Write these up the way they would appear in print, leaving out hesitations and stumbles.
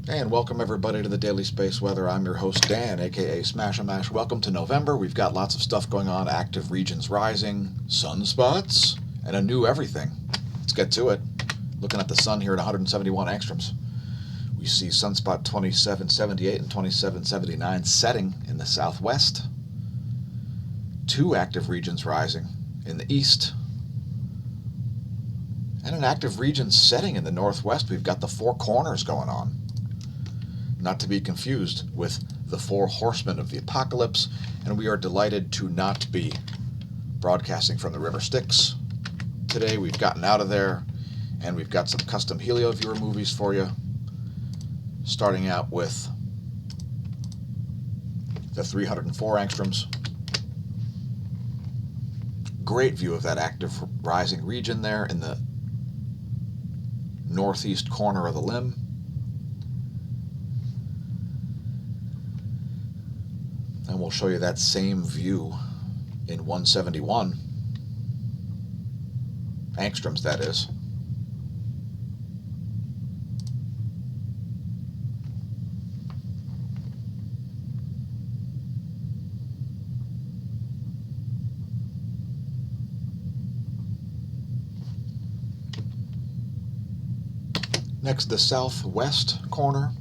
And welcome everybody to the Daily Space Weather. I'm your host Dan, aka smAsho. Welcome to November. We've got lots of stuff going on. Active regions rising, sunspots, and a new everything. Let's get to it. Looking at the sun here at 171 angstroms. We see sunspot 2778 and 2779 setting in the southwest. Two active regions rising in the east. And an active region setting in the northwest. We've got the four corners going on. Not to be confused with the four horsemen of the apocalypse, and we are delighted to not be broadcasting from the River Styx. Today we've gotten out of there, and we've got some custom Helio viewer movies for you, starting out with the 304 angstroms. Great view of that active rising region there in the northeast corner of the limb. And we'll show you that same view in 171 angstroms, that is. Next, the southwest corner.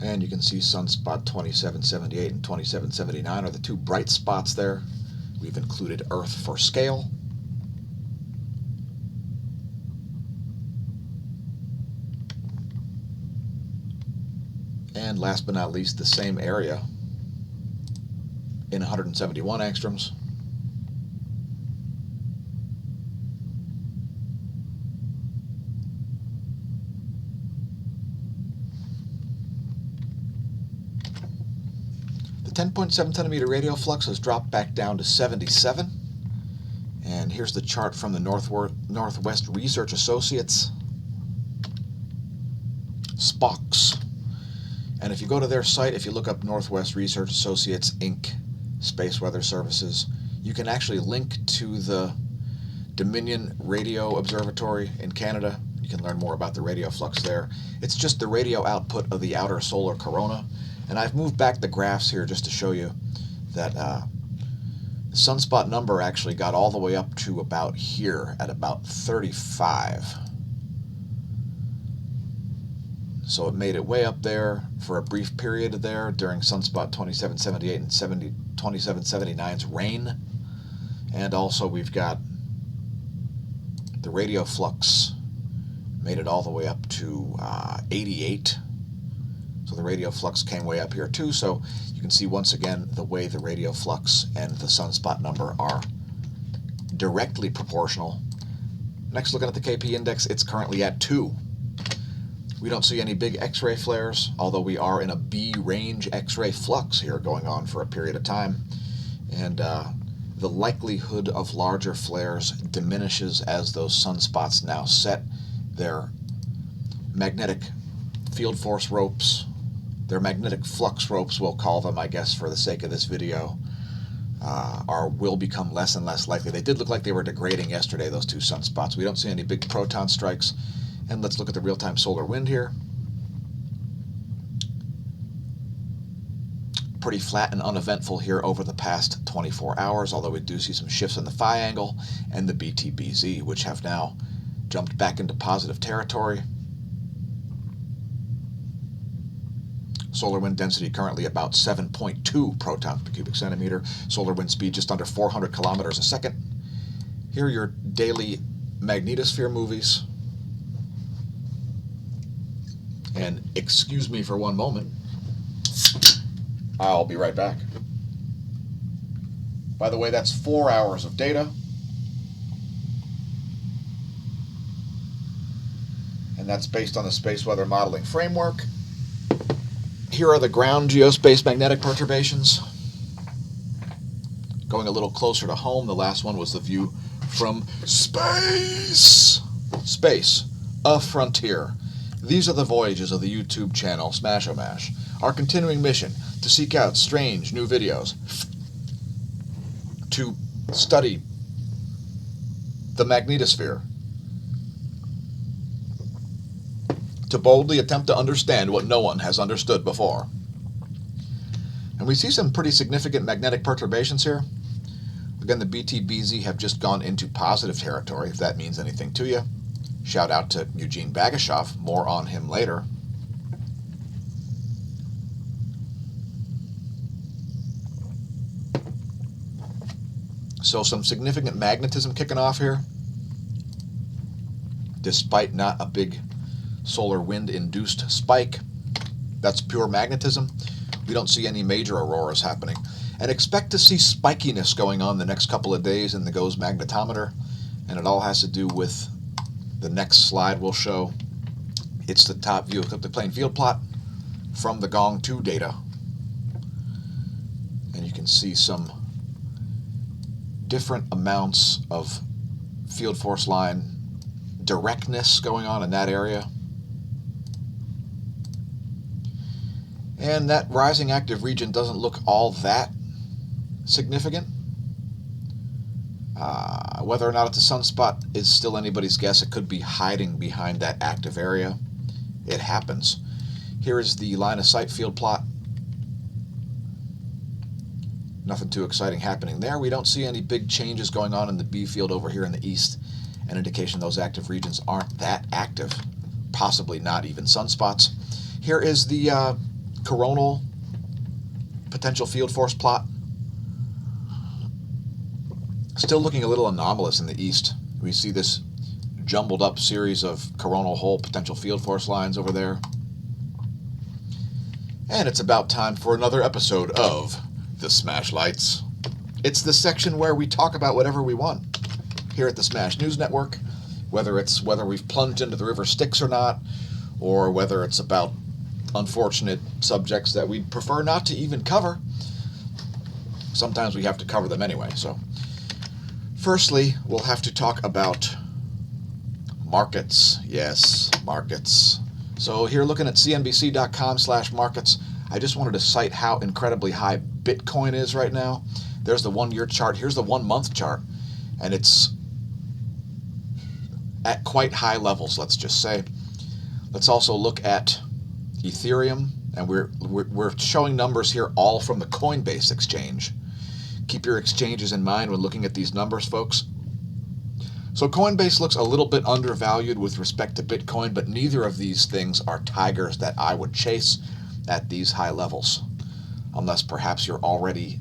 And you can see sunspot 2778 and 2779 are the two bright spots there. We've included Earth for scale. And last but not least, the same area in 171 angstroms. The 10.7 centimeter radial flux has dropped back down to 77. And here's the chart from the Northwest Research Associates, SPOCS. And if you go to their site, if you look up Northwest Research Associates Inc. Space Weather Services, you can actually link to the Dominion Radio Observatory in Canada. You can learn more about the radio flux there. It's just the radio output of the outer solar corona. And I've moved back the graphs here just to show you that the sunspot number actually got all the way up to about here at about 35. So it made it way up there for a brief period there during sunspot 2778 and 2779's reign. And also we've got the radio flux made it all the way up to 88. So the radio flux came way up here too, so you can see once again the way the radio flux and the sunspot number are directly proportional. Next, looking at the KP index, it's currently at 2. We don't see any big X-ray flares, although we are in a B range X-ray flux here going on for a period of time. And the likelihood of larger flares diminishes as those sunspots now set. Their magnetic field force ropes, their magnetic flux ropes, we'll call them, I guess, for the sake of this video, will become less and less likely. They did look like they were degrading yesterday, those two sunspots. We don't see any big proton strikes. And let's look at the real-time solar wind here. Pretty flat and uneventful here over the past 24 hours, although we do see some shifts in the phi angle and the BTBZ, which have now jumped back into positive territory. Solar wind density currently about 7.2 protons per cubic centimeter. Solar wind speed just under 400 kilometers a second. Here are your daily magnetosphere movies. And excuse me for one moment. I'll be right back. By the way, that's 4 hours of data. And that's based on the space weather modeling framework. Here are the ground geospace magnetic perturbations. Going a little closer to home, the last one was the view from space. Space, a frontier. These are the voyages of the YouTube channel smAsho. Our continuing mission to seek out strange new videos, to study the magnetosphere, to boldly attempt to understand what no one has understood before. And we see some pretty significant magnetic perturbations here. Again, the BTBZ have just gone into positive territory, if that means anything to you. Shout out to Eugene Bagashov, more on him later. So some significant magnetism kicking off here, despite not a big solar wind-induced spike. That's pure magnetism. We don't see any major auroras happening. And expect to see spikiness going on the next couple of days in the GOES magnetometer. And it all has to do with the next slide we'll show. It's the top view ecliptic plane field plot from the Gong 2 data. And you can see some different amounts of field force line directness going on in that area. And that rising active region doesn't look all that significant. Whether or not it's a sunspot is still anybody's guess. It could be hiding behind that active area. It happens. Here is the line of sight field plot. Nothing too exciting happening there. We don't see any big changes going on in the B field over here in the east. An indication those active regions aren't that active. Possibly not even sunspots. Here is the coronal potential field force plot. Still looking a little anomalous in the east. We see this jumbled up series of coronal hole potential field force lines over there. And it's about time for another episode of The Smash Lights. It's the section where we talk about whatever we want here at the Smash News Network, whether we've plunged into the river Styx or not, or whether it's about unfortunate subjects that we'd prefer not to even cover. Sometimes we have to cover them anyway. So firstly, we'll have to talk about markets. Yes, markets. So here, looking at cnbc.com/markets, I just wanted to cite how incredibly high Bitcoin is right now. There's the 1 year chart. Here's the 1 month chart. And it's at quite high levels, let's just say. Let's also look at Ethereum. And we're showing numbers here all from the Coinbase exchange. Keep your exchanges in mind when looking at these numbers, folks. So Coinbase looks a little bit undervalued with respect to Bitcoin, but neither of these things are tigers that I would chase at these high levels, unless perhaps you're already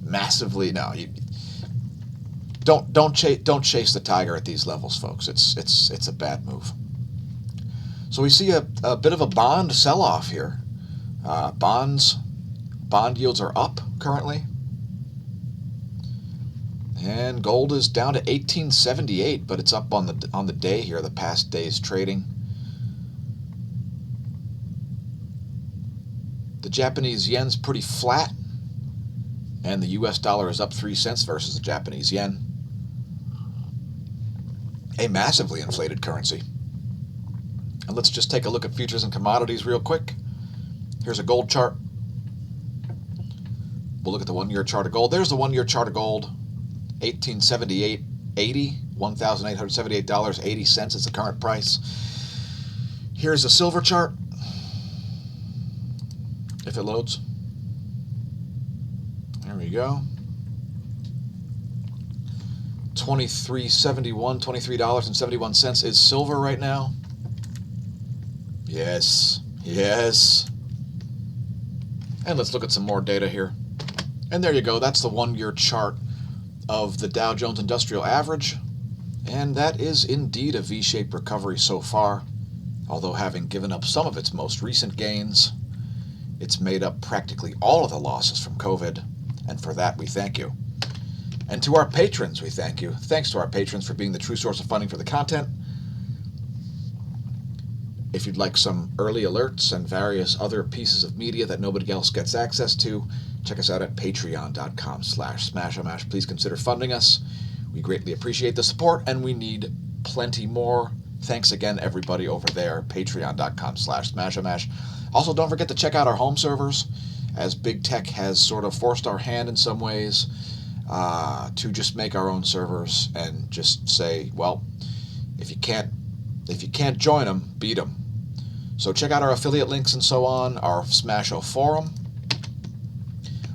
massively don't chase the tiger at these levels, folks. It's a bad move. So we see a bit of a bond sell-off here. Bond yields are up currently. And gold is down to 1878, but it's up on the day here, the past day's trading. The Japanese yen's pretty flat, and the US dollar is up 3 cents versus the Japanese yen. A massively inflated currency. And let's just take a look at futures and commodities real quick. Here's a gold chart. We'll look at the 1 year chart of gold. There's the 1 year chart of gold. $1,878.80, $1,878.80 is the current price. Here's a silver chart, if it loads. There we go. $23.71 is silver right now. Yes. And let's look at some more data here. And there you go. That's the 1 year chart of the Dow Jones Industrial Average, and that is indeed a V-shaped recovery so far, although having given up some of its most recent gains, it's made up practically all of the losses from COVID, and for that we thank you. And to our patrons, we thank you. Thanks to our patrons for being the true source of funding for the content. If you'd like some early alerts and various other pieces of media that nobody else gets access to, check us out at patreon.com/smAsho. Please consider funding us. We greatly appreciate the support, and we need plenty more. Thanks again, everybody over there, patreon.com/smAsho. Also, don't forget to check out our home servers, as big tech has sort of forced our hand in some ways to just make our own servers and just say, well, if you can't join them, beat them. So check out our affiliate links and so on, our smAsho forum.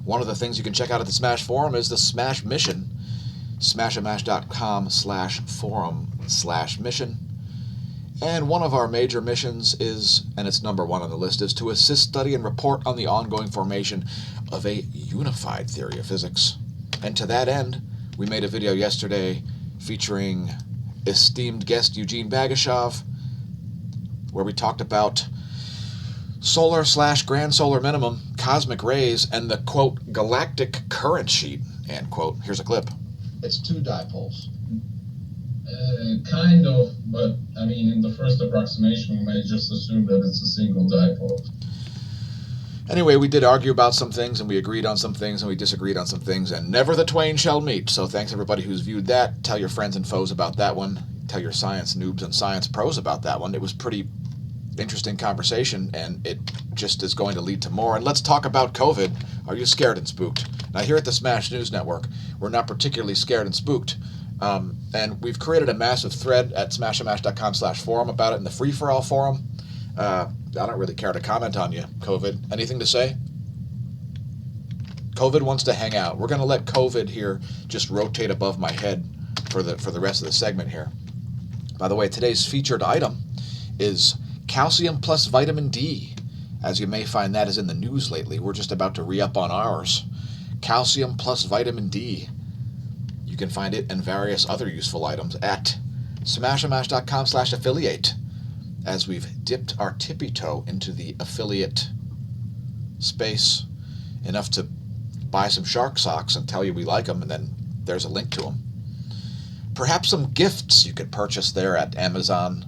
One of the things you can check out at the Smash forum is the Smash mission, smashomash.com/forum/mission. And one of our major missions is, and it's number one on the list, is to assist, study, and report on the ongoing formation of a unified theory of physics. And to that end, we made a video yesterday featuring esteemed guest Eugene Bagashov, where we talked about solar/grand solar minimum, cosmic rays, and the, quote, galactic current sheet, end quote. Here's a clip. It's two dipoles. Kind of, but I mean, in the first approximation, we may just assume that it's a single dipole. Anyway, we did argue about some things, and we agreed on some things, and we disagreed on some things, and never the twain shall meet. So thanks everybody who's viewed that. Tell your friends and foes about that one. Tell your science noobs and science pros about that one. It was pretty interesting conversation, and it just is going to lead to more. And let's talk about COVID. Are you scared and spooked? Now, here at the Smash News Network, we're not particularly scared and spooked. And we've created a massive thread at smashomash.com/forum about it in the free-for-all forum. I don't really care to comment on you, COVID. Anything to say? COVID wants to hang out. We're going to let COVID here just rotate above my head for the rest of the segment here. By the way, today's featured item is calcium plus vitamin D. As you may find, that is in the news lately. We're just about to re-up on ours. Calcium plus vitamin D. You can find it and various other useful items at smashomash.com/affiliate, as we've dipped our tippy toe into the affiliate space enough to buy some shark socks and tell you we like them, and then there's a link to them. Perhaps some gifts you could purchase there at Amazon,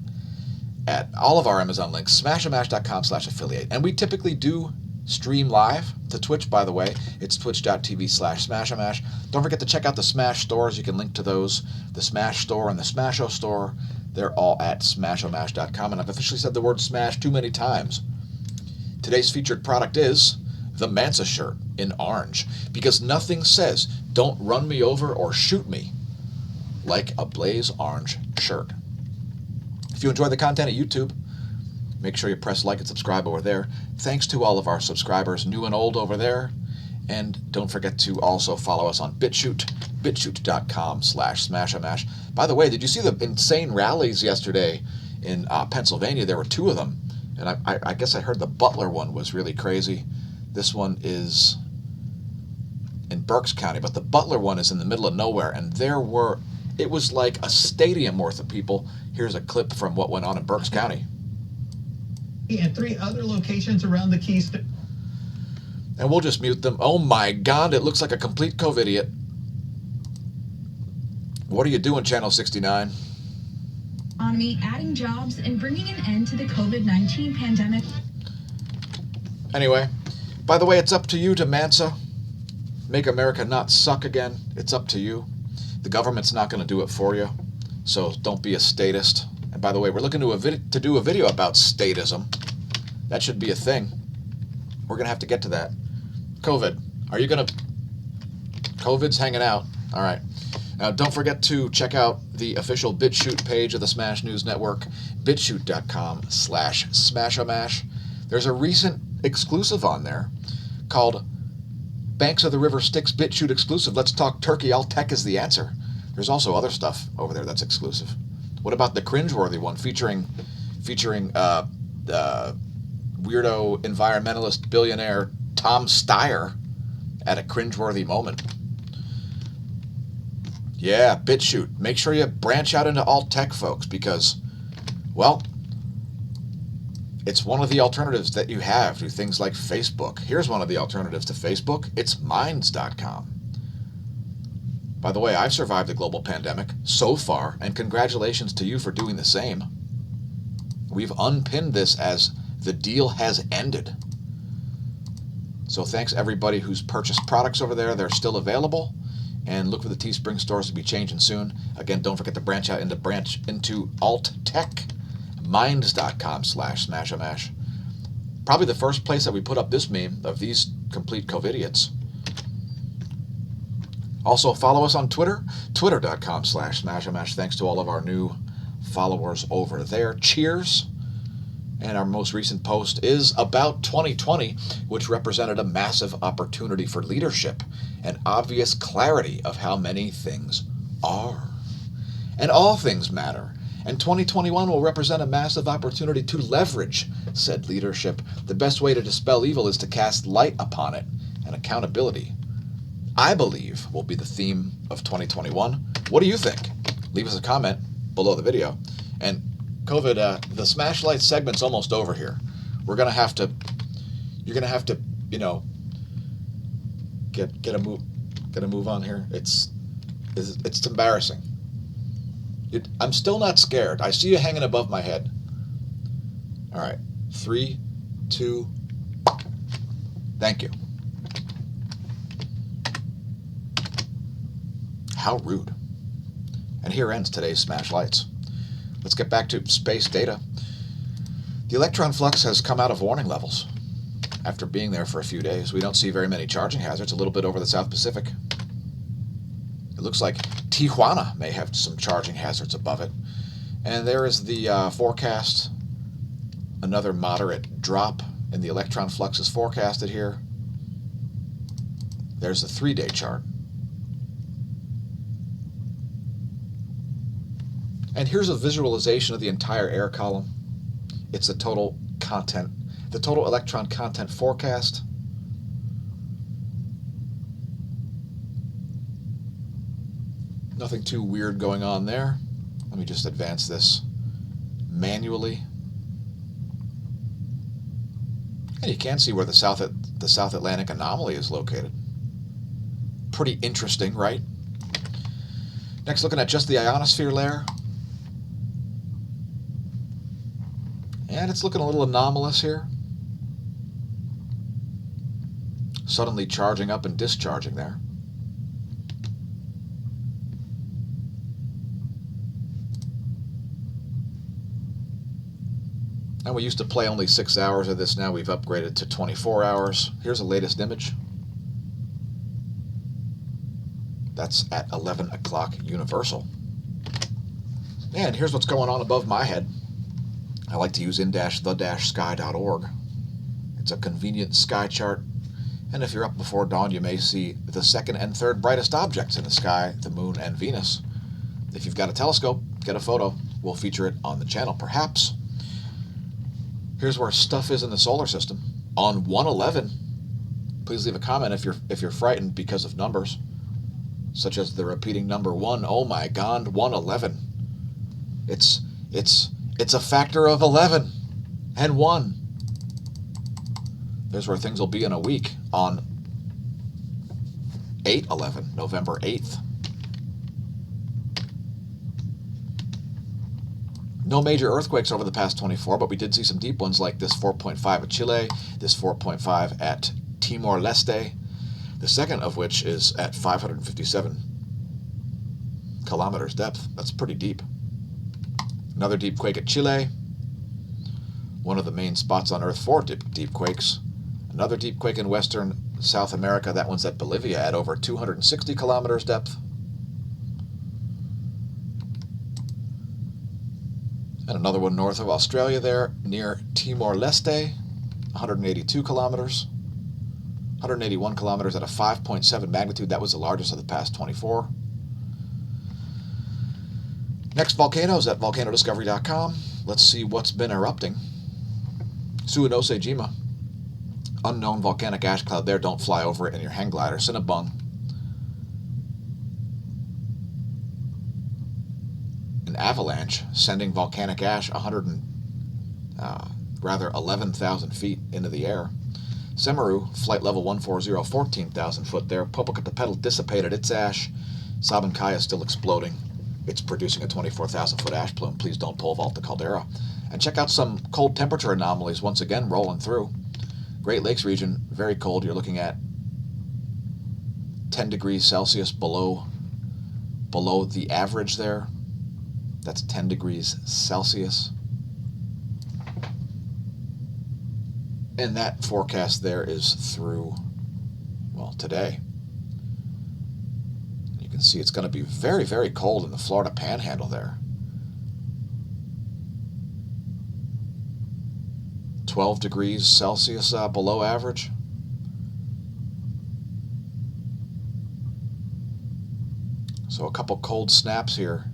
at all of our Amazon links, smashomash.com/affiliate. And we typically do stream live to Twitch, by the way. It's twitch.tv/smashomash. Don't forget to check out the Smash stores. You can link to those. The Smash store and the smAsho store, they're all at smashomash.com. And I've officially said the word Smash too many times. Today's featured product is the Mansa shirt in orange, because nothing says don't run me over or shoot me like a blaze orange shirt. If you enjoy the content at YouTube, make sure you press like and subscribe over there. Thanks to all of our subscribers, new and old, over there. And don't forget to also follow us on BitChute, bitchute.com/smashomash. By the way, did you see the insane rallies yesterday in Pennsylvania? There were two of them. And I guess I heard the Butler one was really crazy. This one is in Berks County, but the Butler one is in the middle of nowhere. And it was like a stadium worth of people. Here's a clip from what went on in Berks County. And 3 other locations around the Keystone. And we'll just mute them. Oh my God, it looks like a complete COVID-idiot. What are you doing, Channel 69? Economy, adding jobs, and bringing an end to the COVID-19 pandemic. Anyway, by the way, it's up to you to Mansa. Make America not suck again. It's up to you. The government's not going to do it for you. So don't be a statist. And by the way, we're looking to do a video about statism. That should be a thing. We're going to have to get to that. COVID. Are you going to... COVID's hanging out. All right. Now, don't forget to check out the official BitChute page of the Smash News Network, bitchute.com/smashomash. There's a recent exclusive on there called Banks of the River Styx BitChute exclusive. Let's talk turkey. All tech is the answer. There's also other stuff over there that's exclusive. What about the cringeworthy one featuring weirdo environmentalist billionaire Tom Steyer at a cringeworthy moment? Yeah, BitChute. Make sure you branch out into alt tech, folks, because, well, it's one of the alternatives that you have to things like Facebook. Here's one of the alternatives to Facebook. It's Minds.com. By the way, I've survived the global pandemic so far, and congratulations to you for doing the same. We've unpinned this as the deal has ended. So thanks everybody who's purchased products over there. They're still available. And look for the Teespring stores to be changing soon. Again, don't forget to branch into alt tech, minds.com/smashomash. Probably the first place that we put up this meme of these complete COVIDiots. Also, follow us on Twitter, twitter.com/smashomash. Thanks to all of our new followers over there. Cheers. And our most recent post is about 2020, which represented a massive opportunity for leadership and obvious clarity of how many things are. And all things matter. And 2021 will represent a massive opportunity to leverage said leadership. The best way to dispel evil is to cast light upon it, and accountability, I believe, will be the theme of 2021. What do you think? Leave us a comment below the video. And COVID, the smAsho Light segment's almost over here. You're gonna have to, you know, get a move on here. It's embarrassing. I'm still not scared. I see you hanging above my head. All right, 3, 2. Thank you. How rude. And here ends today's smAsho Lights. Let's get back to space data. The electron flux has come out of warning levels. After being there for a few days, we don't see very many charging hazards, a little bit over the South Pacific. It looks like Tijuana may have some charging hazards above it. And there is the forecast. Another moderate drop in the electron flux is forecasted here. There's the 3-day chart. And here's a visualization of the entire air column. It's the total content, the total electron content forecast. Nothing too weird going on there. Let me just advance this manually. And you can see where the South Atlantic anomaly is located. Pretty interesting, right? Next, looking at just the ionosphere layer. And it's looking a little anomalous here. Suddenly charging up and discharging there. And we used to play only 6 hours of this. Now we've upgraded to 24 hours. Here's the latest image. That's at 11 o'clock Universal. And here's what's going on above my head. I like to use in-the-sky.org. It's a convenient sky chart. And if you're up before dawn, you may see the second and third brightest objects in the sky, the moon and Venus. If you've got a telescope, get a photo. We'll feature it on the channel, perhaps. Here's where stuff is in the solar system. On 111, please leave a comment if you're frightened because of numbers, such as the repeating number 1. Oh my God, 111. It's a factor of 11 and 1. There's where things will be in a week on 8/11, November 8th. No major earthquakes over the past 24, but we did see some deep ones like this 4.5 at Chile, this 4.5 at Timor-Leste, the second of which is at 557 kilometers depth. That's pretty deep. Another deep quake at Chile, one of the main spots on Earth for deep quakes. Another deep quake in western South America. That one's at Bolivia at over 260 kilometers depth. And another one north of Australia there, near Timor-Leste, 182 kilometers. 181 kilometers at a 5.7 magnitude. That was the largest of the past 24. Next, volcanoes at volcanodiscovery.com. Let's see what's been erupting. Suwanosejima. Unknown volcanic ash cloud there. Don't fly over it in your hang glider. Cinnabung. An avalanche sending volcanic ash 11,000 feet into the air. Semeru, flight level 140, 14,000 foot there. Popocatépetl dissipated its ash. Sabancaya is still exploding. It's producing a 24,000 foot ash plume. Please don't pole vault the caldera. And check out some cold temperature anomalies once again rolling through. Great Lakes region, very cold. You're looking at 10 degrees Celsius below the average there. That's 10 degrees Celsius. And that forecast there is through, well, today. You can see it's going to be very, very cold in the Florida Panhandle there. 12 degrees Celsius below average. So a couple cold snaps here.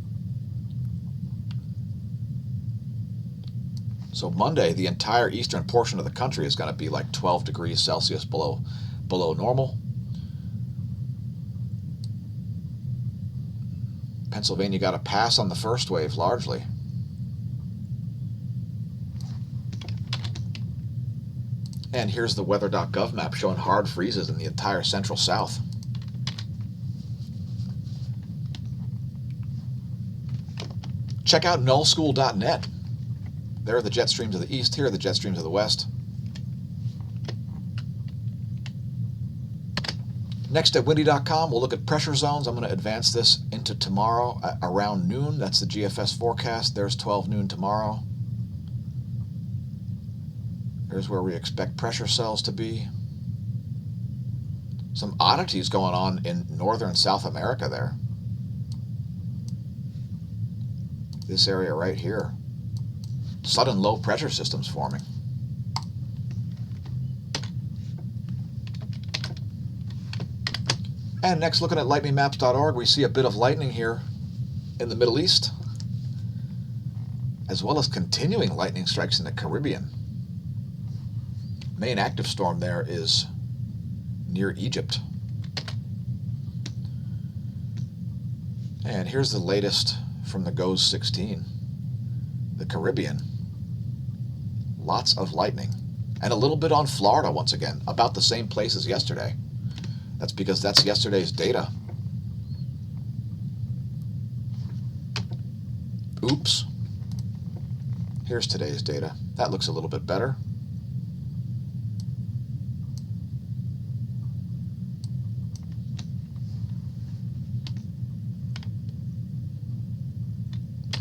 So Monday, the entire eastern portion of the country is going to be like 12 degrees Celsius below normal. Pennsylvania got a pass on the first wave largely. And here's the weather.gov map showing hard freezes in the entire central south. Check out nullschool.net. There are the jet streams of the east, here are the jet streams of the west. Next at windy.com, we'll look at pressure zones. I'm going to advance this into tomorrow around noon. That's the GFS forecast. There's 12 noon tomorrow. Here's where we expect pressure cells to be. Some oddities going on in northern South America there. This area right here. Sudden low pressure systems forming. And next, looking at lightningmaps.org, we see a bit of lightning here in the Middle East, as well as continuing lightning strikes in the Caribbean. Main active storm there is near Egypt. And here's the latest from the GOES 16. The Caribbean. Lots of lightning. And a little bit on Florida once again, about the same place as yesterday. That's because that's yesterday's data. Oops. Here's today's data. That looks a little bit better.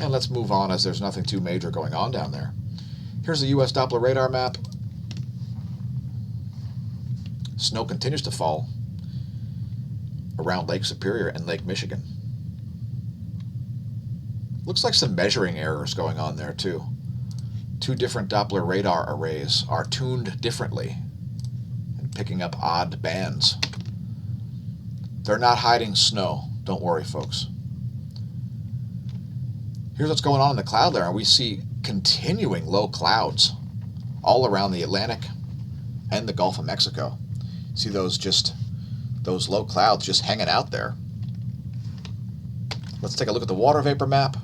And let's move on as there's nothing too major going on down there. Here's the U.S. Doppler radar map. Snow continues to fall around Lake Superior and Lake Michigan. Looks like some measuring errors going on there too. Two different Doppler radar arrays are tuned differently and picking up odd bands. They're not hiding snow. Don't worry, folks. Here's what's going on in the cloud layer. We see continuing low clouds all around the Atlantic and the Gulf of Mexico. See those low clouds just hanging out there. Let's take a look at the water vapor map.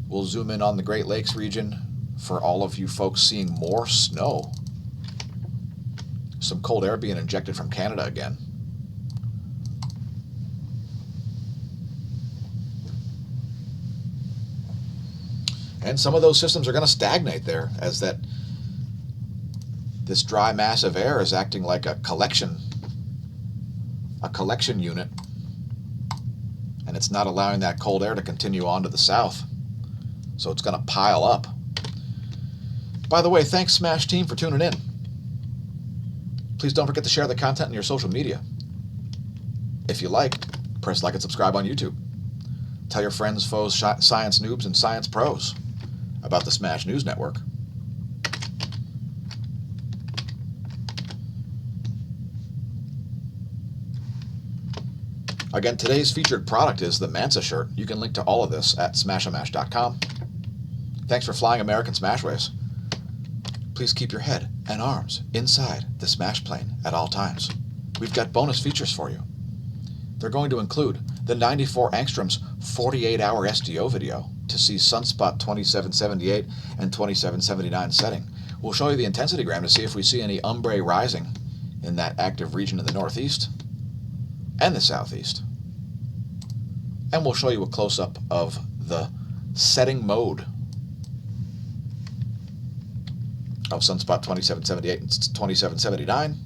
We'll zoom in on the Great Lakes region for all of you folks seeing more snow. Some cold air being injected from Canada again. And some of those systems are going to stagnate there as this dry mass of air is acting like a collection unit, and it's not allowing that cold air to continue on to the south. So it's going to pile up. By the way, thanks Smash team for tuning in. Please don't forget to share the content in your social media. If you like, press like and subscribe on YouTube. Tell your friends, foes, science noobs, and science pros about the Smash News Network. Again, today's featured product is the Mansa shirt. You can link to all of this at smashomash.com. Thanks for flying American Smashways. Please keep your head and arms inside the Smash plane at all times. We've got bonus features for you. They're going to include the 94 angstroms 48-hour SDO video to see sunspot 2778 and 2779 setting. We'll show you the intensity gram to see if we see any umbre rising in that active region in the northeast and the southeast. And we'll show you a close-up of the setting mode of sunspot 2778 and 2779.